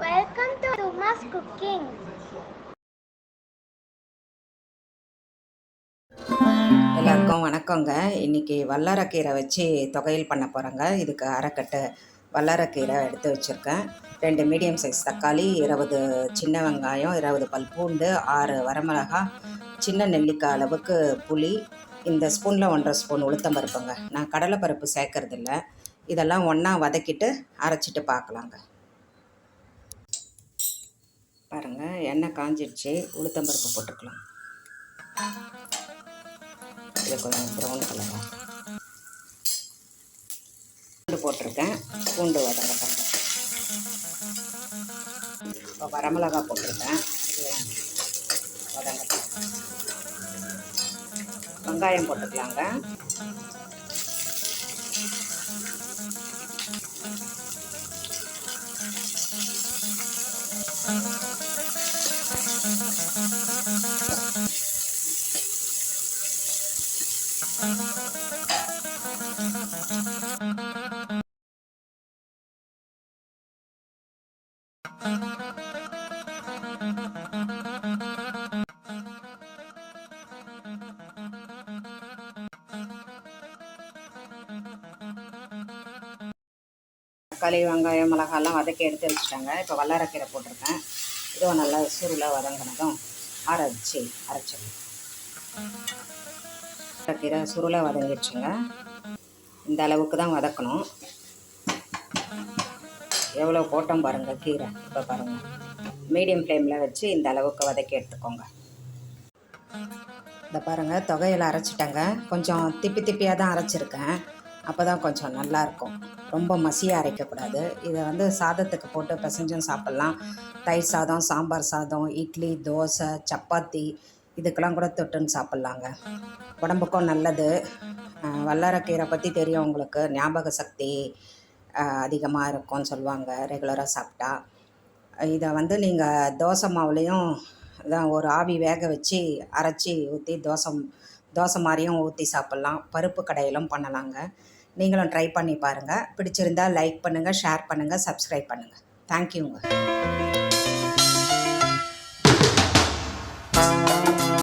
Welcome to Uma's Cooking. எல்லாருக்கும் வணக்கங்க. இன்றைக்கி வல்லாரக்கீரை வச்சு தொகையல் பண்ண போகிறேங்க. இதுக்கு அரைக்கட்டு வல்லாரக்கீரை எடுத்து வச்சுருக்கேன். 2 மீடியம் சைஸ் தக்காளி, 20 சின்ன வெங்காயம், 20 பல் பூண்டு, 6 வரமிளகா, சின்ன நெல்லிக்காய் அளவுக்கு புளி, இந்த ஸ்பூனில் 1.5 ஸ்பூன் உளுத்தம்பருப்புங்க. நான் கடலைப்பருப்பு சேர்க்கறதில்ல. இதெல்லாம் ஒன்றா வதக்கிட்டு அரைச்சிட்டு பார்க்கலாங்க. பாருங்கள், எண்ணெய் காஞ்சிடுச்சு. உளுத்தம்பருப்பு போட்டுக்கலாம். இது கொஞ்சம் ப்ரௌன் கலராக பூண்டு போட்டிருக்கேன். பூண்டு வதங்கட்டும். இப்போ வரமிளகா போட்டிருக்கேன். இது வதங்கட்டும். வெங்காயம் போட்டுக்கலாங்க. தக்காளி, வெங்காயம், மிளகாலாம் வதக்கி எடுத்து வச்சுட்டாங்க. இப்போ வல்லாரக்கீரை போட்டிருக்கேன். இதுவும் நல்லா சுருளாக வதங்கினதும் அரைச்சிடலாம். கீரை சுருளாக வதங்கிடுச்சுங்க. இந்த அளவுக்கு தான் வதக்கணும். எவ்வளோ போட்டோம் பாருங்கள் கீரை. இப்போ பாருங்கள், மீடியம் ஃப்ளேமில் வச்சு இந்த அளவுக்கு வதக்கி எடுத்துக்கோங்க. இந்த பாருங்கள், தொகையில் அரைச்சிட்டேங்க. கொஞ்சம் திப்பியாக தான் அரைச்சிருக்கேன். அப்போ தான் கொஞ்சம் நல்லாயிருக்கும். ரொம்ப மசியாக அரைக்கக்கூடாது. இதை வந்து சாதத்துக்கு போட்டு பிசைஞ்சும் சாப்பிட்லாம். தயிர் சாதம், சாம்பார் சாதம், இட்லி, தோசை, சப்பாத்தி இதுக்கெல்லாம் கூட தொட்டுன்னு சாப்பிட்லாங்க. உடம்புக்கும் நல்லது. வல்லாரக்கீரை பற்றி தெரியும் உங்களுக்கு. ஞாபக சக்தி அதிகமாக இருக்கும்னு சொல்லுவாங்க ரெகுலராக சாப்பிட்டா. இதை வந்து நீங்கள் தோசை மாவுலேயும் தான் ஒரு ஆவி வேக வச்சு அரைச்சி ஊற்றி தோசை மாதிரியும் ஊற்றி சாப்பிட்லாம். பருப்பு கடையிலும் பண்ணலாங்க. நீங்களும் ட்ரை பண்ணி பாருங்கள். பிடிச்சிருந்தால் லைக் பண்ணுங்கள், ஷேர் பண்ணுங்கள், சப்ஸ்கிரைப் பண்ணுங்கள். தேங்க்யூங்க.